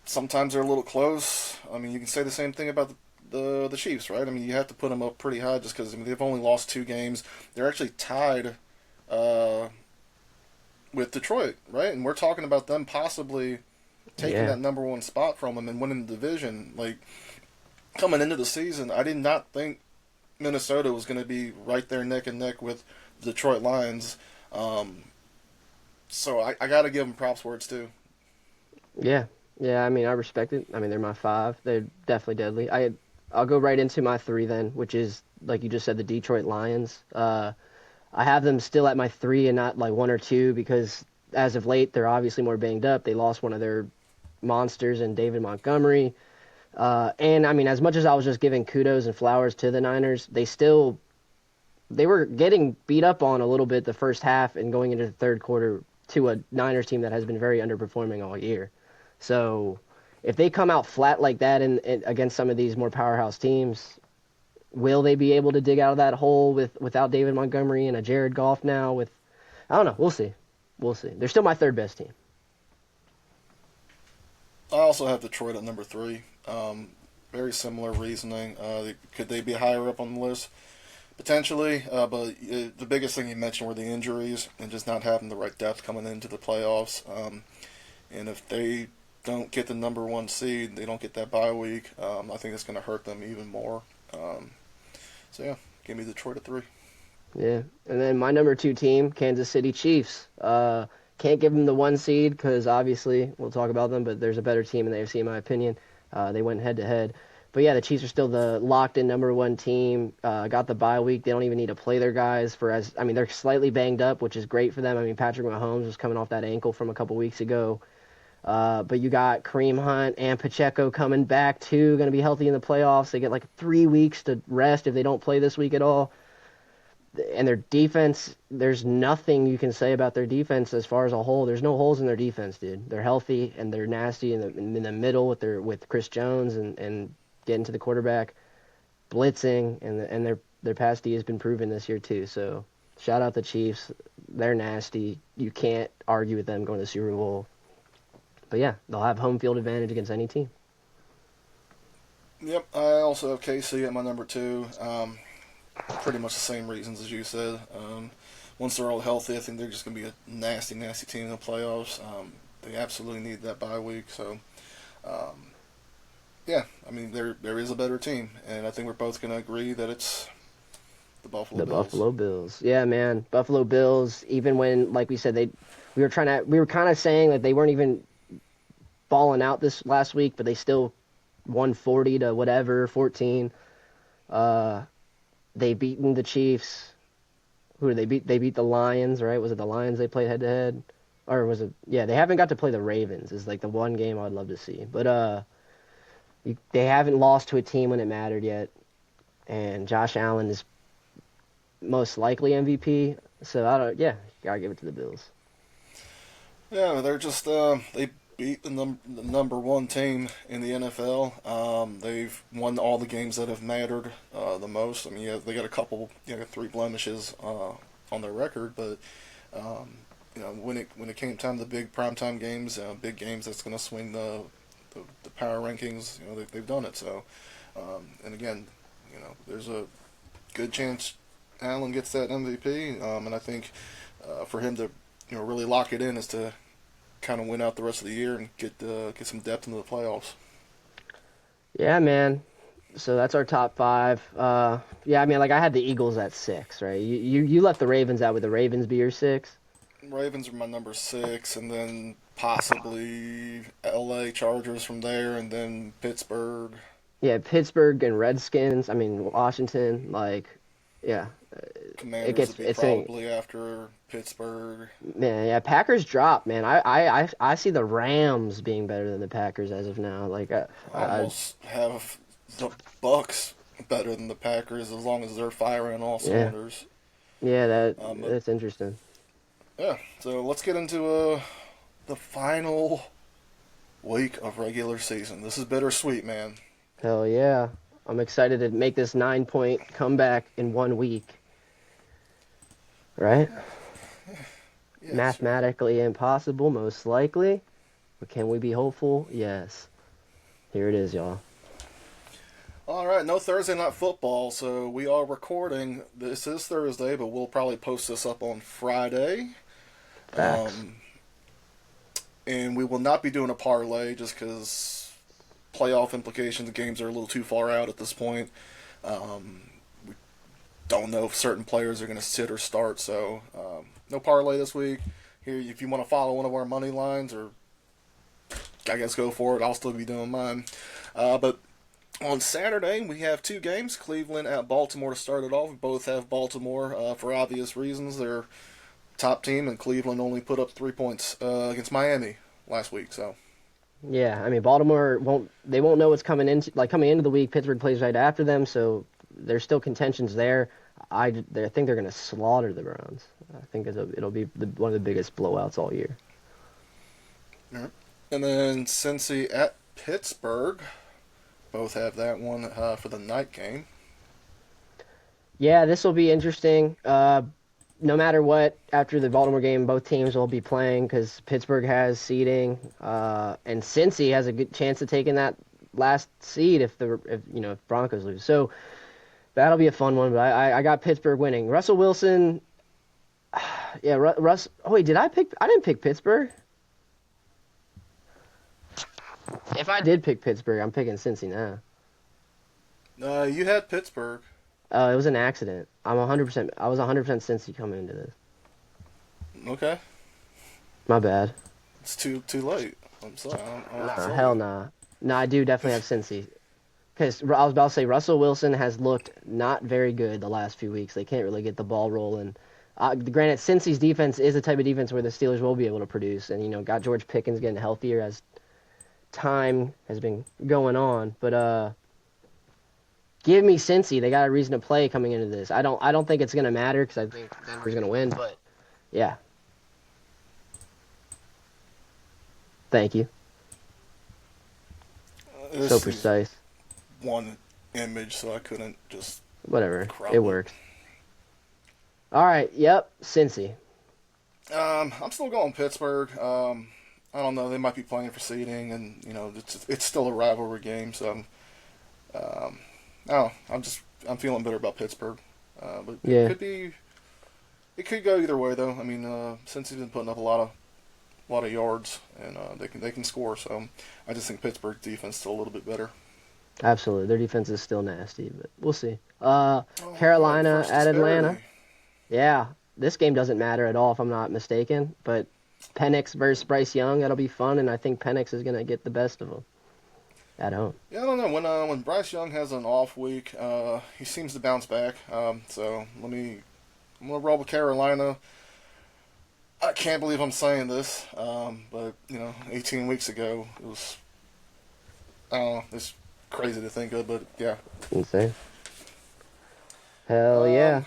sometimes they're a little close. I mean, you can say the same thing about the Chiefs, right? I mean, you have to put them up pretty high just because I mean, they've only lost 2 games. They're actually tied uh, with Detroit, right? And we're talking about them possibly taking Yeah. that number one spot from them and winning the division. Like coming into the season, I did not think Minnesota was going to be right there neck and neck with the Detroit Lions. Um, so I got to give them props where it's due. Yeah. Yeah, I mean, I respect it. I mean, they're my five. They're definitely deadly. I'll go right into my three then, which is like you just said, the Detroit Lions. I have them still at my three and not like one or two because as of late they're obviously more banged up. They lost one of their monsters in David Montgomery. And I mean, as much as I was just giving kudos and flowers to the Niners, they were getting beat up on a little bit the first half and going into the third quarter to a Niners team that has been very underperforming all year. So if they come out flat like that in against some of these more powerhouse teams, will they be able to dig out of that hole without David Montgomery and a Jared Goff now? With I don't know. We'll see. We'll see. They're still my third best team. I also have Detroit at number 3. Very similar reasoning. Could they be higher up on the list? Potentially, but the biggest thing you mentioned were the injuries and just not having the right depth coming into the playoffs. And if they don't get the number one seed, they don't get that bye week. I think it's going to hurt them even more. Um, so yeah, give me Detroit at 3. Yeah, and then my number two team, Kansas City Chiefs. Can't give them the one seed because obviously we'll talk about them, but there's a better team in the AFC in my opinion. They went head to head. But yeah, the Chiefs are still the locked in number one team. Got the bye week. They don't even need to play their guys for as I mean they're slightly banged up, which is great for them. I mean Patrick Mahomes was coming off that ankle from a couple weeks ago. But you got Kareem Hunt and Pacheco coming back too, going to be healthy in the playoffs. They get like 3 weeks to rest if they don't play this week at all. And their defense, there's nothing you can say about their defense as far as a whole. There's no holes in their defense, dude. They're healthy and they're nasty in the middle with Chris Jones and getting to the quarterback, blitzing, and their pass D has been proven this year too. So shout out the Chiefs. They're nasty. You can't argue with them going to the Super Bowl. But yeah, they'll have home field advantage against any team. Yep, I also have KC at my number 2. Pretty much the same reasons as you said. Once they're all healthy, I think they're just going to be a nasty, nasty team in the playoffs. They absolutely need that bye week. So, um, yeah, I mean, there is a better team, and I think we're both going to agree that it's the Buffalo The Bills. Buffalo Bills. Yeah, man. Buffalo Bills, even when like we said we were kind of saying that they weren't even balling out this last week, but they still won 40 to whatever, 14. Uh they beaten the Chiefs. Who did they beat? They beat the Lions, right? Was it the Lions they played head to head? Or was it yeah, they haven't got to play the Ravens is like the one game I'd love to see. But they haven't lost to a team when it mattered yet. And Josh Allen is most likely MVP. So I don't yeah, gotta give it to the Bills. Yeah, they're just they beat the number one team in the NFL. They've won all the games that have mattered the most. I mean, yeah, they got a couple, 3 blemishes on their record, but um, when it came time to the big primetime games, big games that's going to swing the power rankings, they've done it. So, and again, there's a good chance Allen gets that MVP, and I think for him to really lock it in is to kind of win out the rest of the year and get some depth into the playoffs. Yeah, man. So that's our top five. Yeah, I mean, like I had the Eagles at six, right? You left the Ravens out. Would the Ravens be your six? Ravens are my number 6, and then possibly L.A. Chargers from there, and then Pittsburgh. Yeah, Pittsburgh and Redskins. I mean, Washington. Like, yeah, it Commanders gets would be it's a probably after Pittsburgh. man. Yeah, Packers drop, man. I see the Rams being better than the Packers as of now. Like, I I almost have the Bucks better than the Packers as long as they're firing on all yeah, cylinders. yeah. But That's interesting. yeah, so let's get into the final week of regular season. This is bittersweet, man. Hell yeah. I'm excited to make this 9 point comeback in 1 week, right? Yes, right. Mathematically impossible, most likely. But can we be hopeful? Yes. Here it is, y'all. All right, no Thursday night football, so we are recording. This is Thursday, but we'll probably post this up on Friday. Facts. Um, and we will not be doing a parlay just because playoff implications. The games are a little too far out at this point. We don't know if certain players are going to sit or start, so no parlay this week. Here, if you want to follow one of our money lines, or I guess go for it. I'll still be doing mine. But on Saturday, we have two games. Cleveland at Baltimore to start it off. We both have Baltimore for obvious reasons. They're top team, and Cleveland only put up 3 points against Miami last week. So, Yeah, I mean Baltimore won't they won't know what's coming into coming into the week. Pittsburgh plays right after them, so there's still contentions there. I think they're going to slaughter the Browns. I think it'll be one of the biggest blowouts all year. yeah. And then Cincy at Pittsburgh. Both have that one for the night game. Yeah, this will be interesting. No matter what, after the Baltimore game, both teams will be playing because Pittsburgh has seeding, and Cincy has a good chance of taking that last seed if Broncos lose. So that'll be a fun one. But I got Pittsburgh winning. Russell Wilson, yeah, Russ. Oh wait, did I pick? I didn't pick Pittsburgh. If I did pick Pittsburgh, I'm picking Cincy now. You had Pittsburgh. It was an accident. I'm 100%. I was 100% Cincy coming into this. Okay, My bad. it's too late. I'm sorry. I don't Nah, tell hell you. nah. No, I do definitely have Cincy. Because I was about to say Russell Wilson has looked not very good the last few weeks. They can't really get the ball rolling. Granted, Cincy's defense is a type of defense where the Steelers will be able to produce, and got George Pickens getting healthier as time has been going on. But give me Cincy. They got a reason to play coming into this. I don't think it's gonna matter because I think Denver's gonna win. But yeah, thank you. So This is precise. one image, so I couldn't just Whatever. It crop it. works. All right. Yep. Cincy. I'm still going Pittsburgh. I don't know. They might be playing for seeding, and it's still a rivalry game. So no, I'm feeling better about Pittsburgh. But it Yeah. could be it could go either way though. I mean, since he's been putting up a lot of yards, and they can score. So I just think Pittsburgh's defense is still a little bit better. Absolutely. Their defense is still nasty, but we'll see. All right, Carolina first at Atlanta. disparity. Yeah. This game doesn't matter at all if I'm not mistaken, but Penix versus Bryce Young, that'll be fun, and I think Penix is going to get the best of them at home. Yeah, I don't know when Bryce Young has an off week, he seems to bounce back. So I'm gonna roll with Carolina. I can't believe I'm saying this, but 18 weeks ago it was. I don't know. It's crazy to think of, but yeah. Insane. Hell yeah. Um,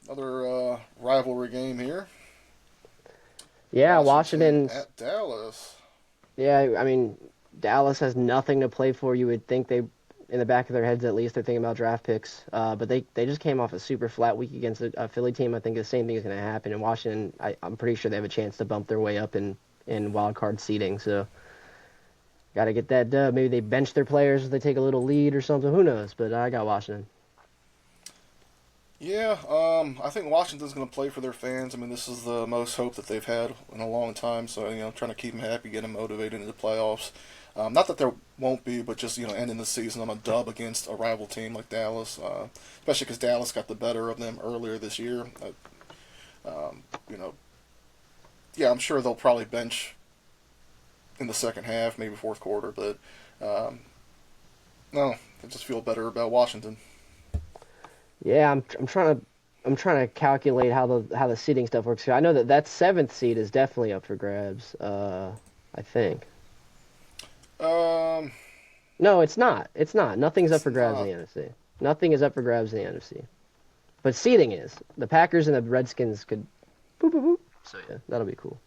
Another rivalry game here. Yeah, Washington Washington's. at Dallas. Yeah, I mean, Dallas has nothing to play for. You would think in the back of their heads at least, they're thinking about draft picks. But they just came off a super flat week against a Philly team. I think the same thing is going to happen. In Washington, I'm pretty sure they have a chance to bump their way up in wild card seeding. So, got to get that dub. Maybe they bench their players if they take a little lead or something. Who knows? But I got Washington. Yeah, I think Washington's going to play for their fans. I mean, this is the most hope that they've had in a long time. So, trying to keep them happy, get them motivated in the playoffs. Not that there won't be, but just, ending the season on a dub against a rival team like Dallas, especially because Dallas got the better of them earlier this year. Um, you know, yeah, I'm sure they'll probably bench in the second half, maybe fourth quarter, but um, no, I just feel better about Washington. Yeah, I'm trying to calculate how the seeding stuff works. I know that seventh seed is definitely up for grabs. I think. Um, No, it's not. It's not. Nothing's up it's for grabs in not. the NFC. Nothing is up for grabs in the NFC. But seeding is. The Packers and the Redskins could boop boop boop. So yeah, that'll be cool.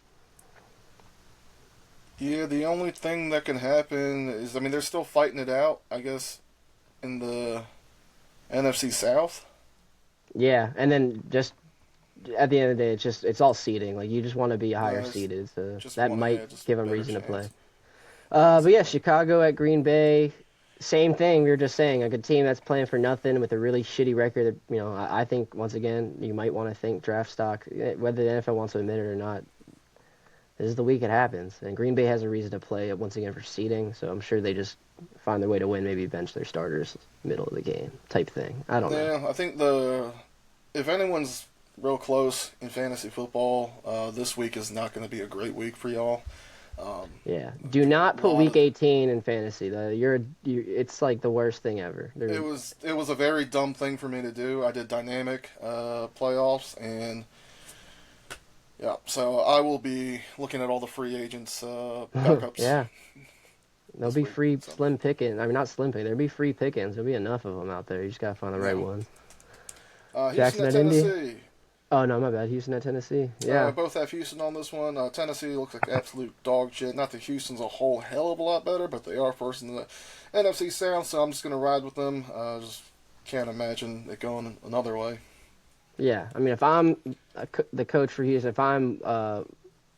Yeah, the only thing that can happen is, I mean, they're still fighting it out, I guess, in the NFC South. Yeah, and then just at the end of the day, it's all seeding. Like you just want to be higher It's seeded, so just that one, might yeah, just give them better reason to play. chance. But yeah, Chicago at Green Bay, same thing. We were just saying, a good team that's playing for nothing with a really shitty record. I think once again you might want to think draft stock, whether the NFL wants to admit it or not. This is the week it happens, and Green Bay has a reason to play it once again for seeding. So I'm sure they just find their way to win. Maybe bench their starters middle of the game type thing. I don't know. Yeah, I think if anyone's real close in fantasy football, this week is not going to be a great week for y'all. Um, Yeah, do not a put lot Week of 18 in fantasy. Though it's like the worst thing ever. it was a very dumb thing for me to do. I did dynamic playoffs, and yeah, so I will be looking at all the free agents backups Yeah, there'll this be week. free So slim pickings. I mean, not slim pickings. There'll be free pickings. There'll be enough of them out there. You just gotta find the right yeah, ones. Houston Jackson at at Indy. Tennessee. Oh no, my bad. Houston at Tennessee. Yeah, Both have Houston on this one. Tennessee looks like absolute dog shit. Not that Houston's a whole hell of a lot better, but they are first in the NFC South, so I'm just going to ride with them. Just can't imagine it going another way. yeah. I mean, if I'm the coach for Houston, if I'm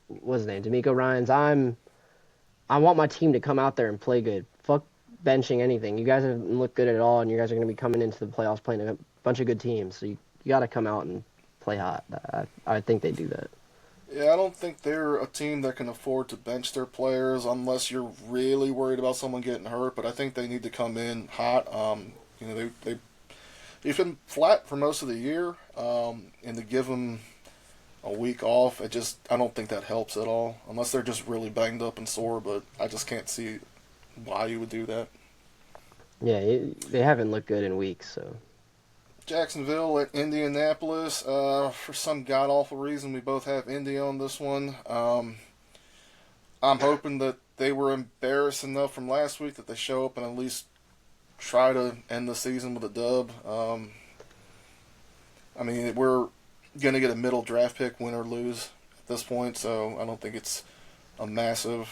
what's his name, D'Amico Ryan's, I want my team to come out there and play good. Fuck benching anything. You guys haven't looked good at all, and you guys are going to be coming into the playoffs playing a bunch of good teams. So you got to come out and play hot. I think they do that. Yeah, I don't think they're a team that can afford to bench their players unless you're really worried about someone getting hurt. But I think they need to come in hot. They've been flat for most of the year, and to give them a week off, I don't think that helps at all. Unless they're just really banged up and sore, but I just can't see why you would do that. Yeah, they haven't looked good in weeks, so. Jacksonville at Indianapolis. For some god awful reason, we both have Indy on this one. I'm hoping that they were embarrassed enough from last week that they show up and at least try to end the season with a dub. I mean, we're going to get a middle draft pick, win or lose, at this point, so I don't think it's a massive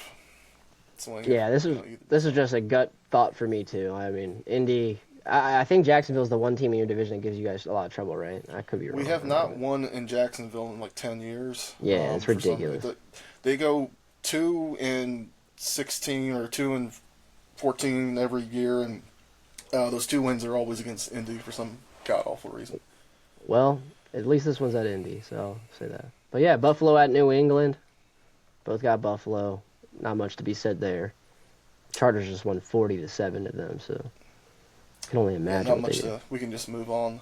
swing. Yeah, this is just a gut thought for me too. I mean, Indy. I think Jacksonville's the one team in your division that gives you guys a lot of trouble, right? I could be wrong. We have on not that. won in Jacksonville in like 10 years. Yeah, it's ridiculous. They go 2-16 or 2-14 every year, and those two wins are always against Indy for some god awful reason. Well, at least this one's at Indy, so I'll say that. But yeah, Buffalo at New England. Both got Buffalo. Not much to be said there. Chargers just won 40-7 to them, so can only Yeah, imagine not what much they do. we can just move on.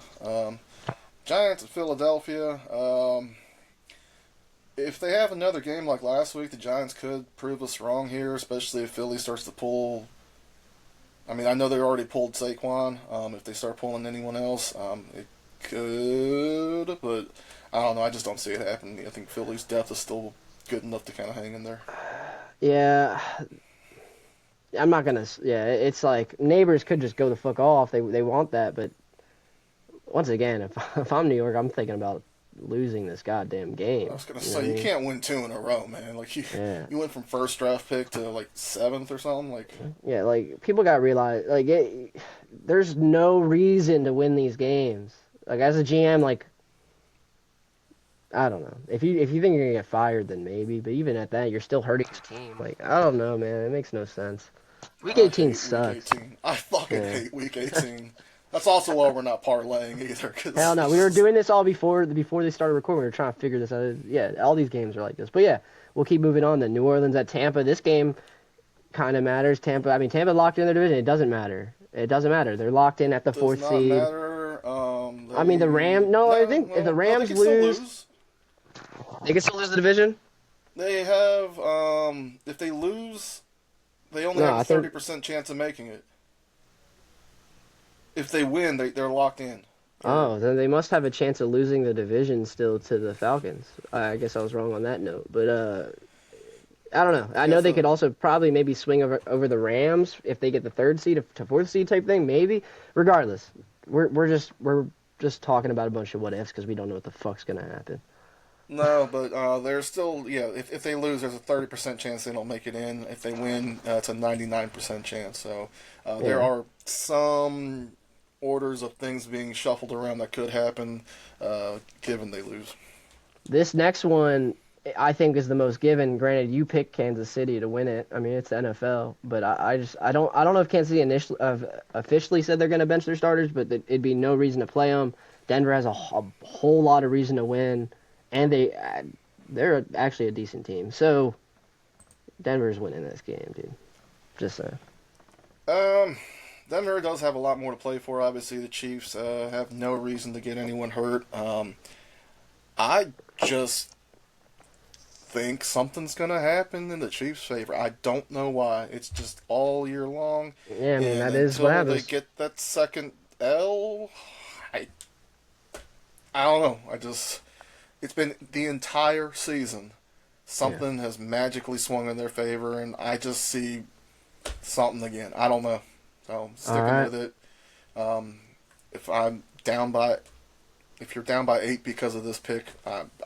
Giants at Philadelphia. If they have another game like last week, the Giants could prove us wrong here, especially if Philly starts to pull. I mean, I know they already pulled Saquon. If they start pulling anyone else, it could, but I don't know. I just don't see it happening. I think Philly's depth is still good enough to kind of hang in there. Yeah, I'm not gonna. Yeah, it's like neighbors could just go the fuck off. They want that, but once again, if I'm New York, I'm thinking about losing this goddamn I game. was gonna You know what say I you mean? can't win two in a row, man. Like you, Yeah, you went from first draft pick to like seventh or something. Like yeah. Like people got to realize, there's no reason to win these games. Like as a GM, like I don't know. If you think you're gonna get fired, then maybe. But even at that, you're still hurting the team. Like I don't know, man. It makes no sense. Week I 18 hate Week sucks. 18. I fucking Yeah. hate Week 18. That's also why we're not parlaying either. Hell no. We were doing this all before they started recording. We were trying to figure this out. Yeah, all these games are like this. But yeah, we'll keep moving on. Then New Orleans at Tampa. This game kind of matters. Tampa locked in their division. It doesn't matter. It doesn't matter. They're locked in at the does fourth not seed. matter. I mean, the Ram. No, I think if the Well, no, they Rams can still lose, lose. they can still lose the division. They have, if they lose, they only No, have I a think 30% chance of making it. If they win, they're locked in. Oh, then they must have a chance of losing the division still to the Falcons. I guess I was wrong on that note, but I don't know. I Yeah, know they so could also probably maybe swing over the Rams if they get the third seed to fourth seed type thing, maybe. Regardless, we're just talking about a bunch of what ifs because we don't know what the fuck's gonna happen. no, but there's still If they lose, there's a 30% chance they don't make it in. If they win, it's a 99% chance. So there Yeah, are some orders of things being shuffled around that could happen, given they lose. this next one. I think is the most given. Granted, you pick Kansas City to win it. I mean, it's the NFL, but I don't know if Kansas City initially officially said they're going to bench their starters, but it'd be no reason to play them. Denver has a whole lot of reason to win, and they're actually a decent team. So Denver's winning this game, dude. Just saying. Um, Denver does have a lot more to play for. Obviously, the Chiefs have no reason to get anyone hurt. I just think something's gonna happen in the Chiefs' favor. I don't know why. It's just all year long, Yeah, I mean and that is what until they happens. get that second L, I I don't know. It's been the entire season. Yeah. Something has magically swung in their favor, and I just see something again. I don't know. So I'm All sticking right. with it. Um, if I'm down by, if you're down by 8 because of this pick,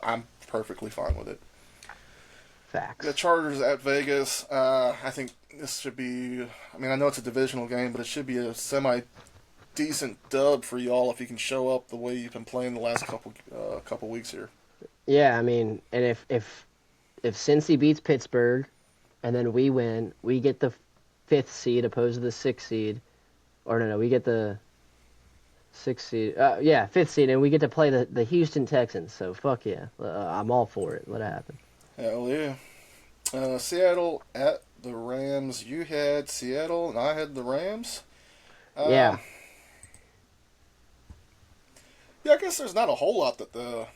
I'm perfectly fine with it. The Facts. Chargers at Vegas. I think this should be. I mean, I know it's a divisional game, but it should be a semi decent dub for y'all if you can show up the way you've been playing the last couple weeks here. Yeah, I mean, and if Cincy beats Pittsburgh, and then we win, we get the fifth seed opposed to the sixth seed. Or no, we get the sixth seed. Yeah, fifth seed, and we get to play the Houston Texans. So fuck yeah, I'm all for it. Let it happen. Hell yeah. Seattle at the Rams. You had Seattle, and I had the Rams. Yeah, Um, yeah, I guess there's not a whole lot that the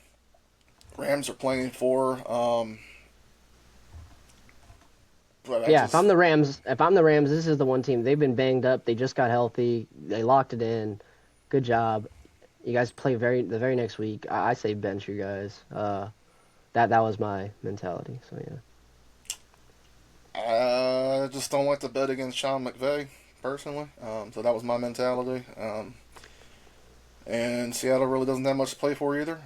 Rams are playing for. But I yeah. If just I'm the Rams, this is the one team they've been banged up. They just got healthy. They locked it in. Good job. You guys play the very next week. I say bench you guys. That was my mentality. So yeah. I just don't like to bet against Sean McVay personally. So that was my mentality. And Seattle really doesn't have much to play for either.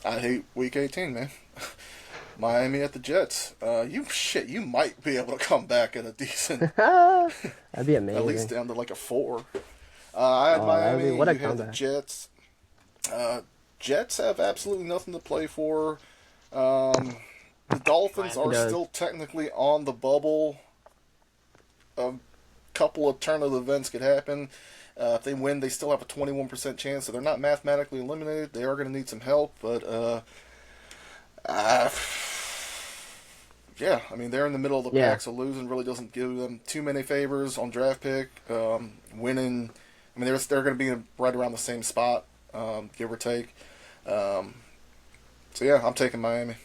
I hate Week 18, man. Miami at the Jets. You might be able to come back at a decent, That'd be at least amazing. down to like a 4. I had Oh, that would be Miami. what a You had the comeback. Jets. Uh, Jets have absolutely nothing to play for. Um, the Dolphins Miami are does. still technically on the bubble. A couple of turn of events could happen. If they win, they still have a 21% chance, so they're not mathematically eliminated. They are going to need some help, but uh, yeah, I mean they're in the middle of the Yeah, pack, so losing really doesn't give them too many favors on draft pick. Winning, I mean they're going to be right around the same spot, give or take. Um, so yeah, I'm taking Miami.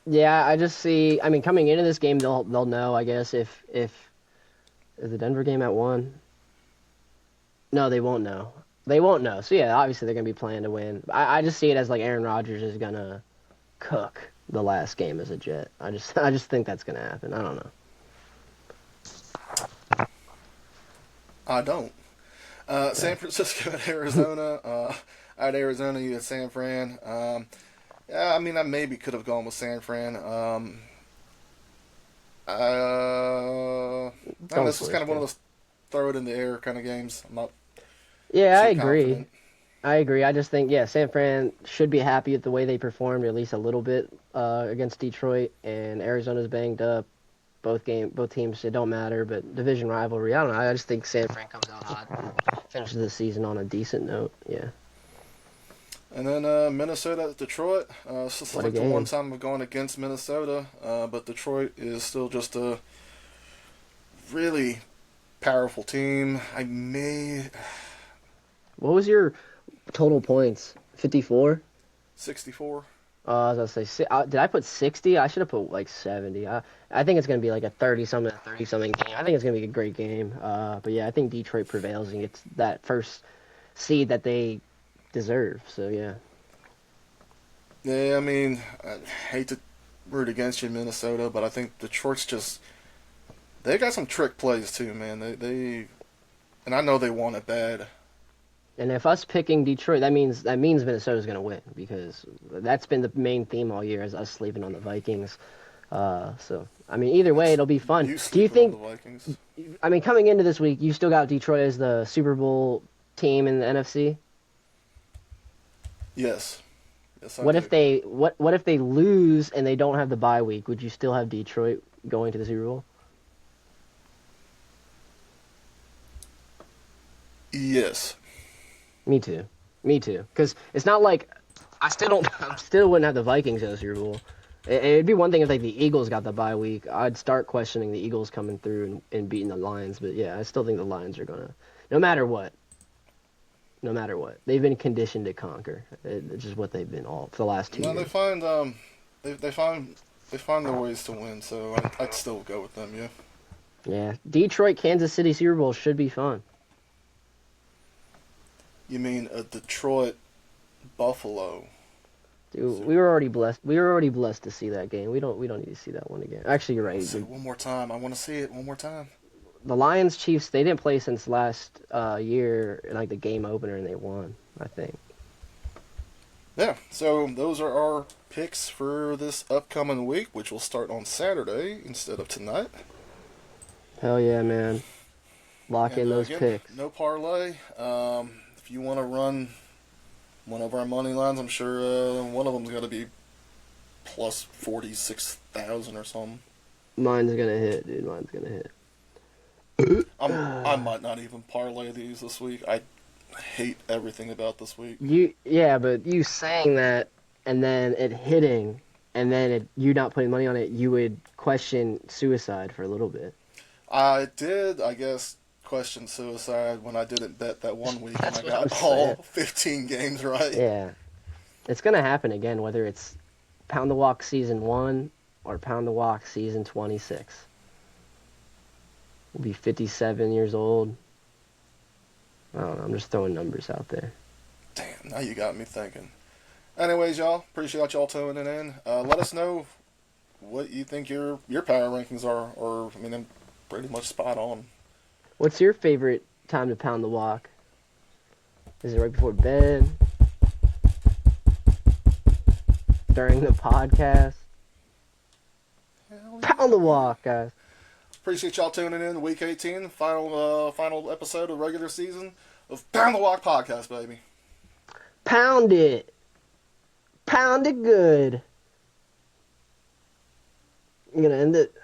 yeah. I just see. I mean, coming into this game, they'll know. I guess if is the Denver game at 1. No, they won't know. They won't know. So yeah, obviously they're gonna be playing to win. I just see it as like Aaron Rodgers is gonna cook the last game as a Jet. I just think that's gonna happen. I don't know. I don't. Okay. San Francisco at Arizona. I had Arizona. You had San Fran. Yeah, I mean, I maybe could have gone with San Fran. And Don't this was kind switch, of one of dude. those throw it in the air kind of games. I'm not Yeah, I too agree. confident. I agree. I just think yeah, San Fran should be happy with the way they performed at least a little bit against Detroit, and Arizona's banged up. Both teams, it don't matter, but division rivalry. I don't know. I just think San Fran comes out hot and finishes the season on a decent note. Yeah, And then Minnesota at Detroit. This is what a like the one game. time I've gone against Minnesota, but Detroit is still just a really powerful team. I may What was your total points? 54. 64. I was gonna say, did I put 60? I should have put like 70. I think it's gonna be like a 30 something game. I think it's gonna be a great game. But yeah, I think Detroit prevails and gets that first seed that they deserve. So yeah, Yeah, I mean, I hate to root against you, Minnesota, but I think Detroit's just they got some trick plays too, man. They and I know they want it bad. and if us picking Detroit, that means Minnesota's gonna win because that's been the main theme all year is us sleeping on the Vikings. So I mean, either way, It's it'll be fun. you Do you sleeping on the think? Vikings. I mean, coming into this week, you still got Detroit as the Super Bowl team in the NFC? Yes, Yes, I What do. if they lose and they don't have the bye week? Would you still have Detroit going to the Super Bowl? Yes. Me too. Me too. Because it's not like I still don't. I still wouldn't have the Vikings in the Super Bowl. It'd be one thing if like the Eagles got the bye week. I'd start questioning the Eagles coming through and beating the Lions. But yeah, I still think the Lions are gonna, no matter what, no matter what, they've been conditioned to conquer. It's just what they've been all for the last two No, they years. find they find their ways to win. So I'd still go with them. Yeah. Yeah, Detroit, Kansas City Super Bowl should be fun. You mean a Detroit Buffalo Dude, we Super were Bowl? already blessed. We were already blessed to see that game. We don't need to see that one again. Actually, you're I want right. to see it one more time. I want to see it one more time. The Lions Chiefs they didn't play since last year in like the game opener and they won. I think. Yeah. So those are our picks for this upcoming week, which will start on Saturday instead of tonight. Hell yeah, man! Lock And in those again, picks. no parlay. If you want to run one of our money lines, I'm sure one of them's got to be plus 46,000 or something. Mine's gonna hit, dude. Mine's gonna hit. I might not even parlay these this week. I hate everything about this week. Yeah, but you saying that and then it hitting and then you not putting money on it, you would question suicide for a little bit. I did, I guess, question suicide when I didn't bet that one week and I That's what I'm got saying. all 15 games right. Yeah, it's gonna happen again, whether it's Pound the Walk season 1 or Pound the Walk season 26. We'll be 57 years old. I don't know. I'm just throwing numbers out there. Damn, now you got me thinking. Anyways, y'all, appreciate y'all tuning in. Let us know what you think your power rankings are, or I mean, I'm pretty much spot on. What's your favorite time to pound the walk? Is it right before bed? During the podcast? Hell Pound the yeah, man. walk, guys. Appreciate y'all tuning in. Week 18, final episode of regular season of Pound the Walk podcast, baby. Pound it. Pound it good. I'm gonna end it.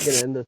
I'm gonna end the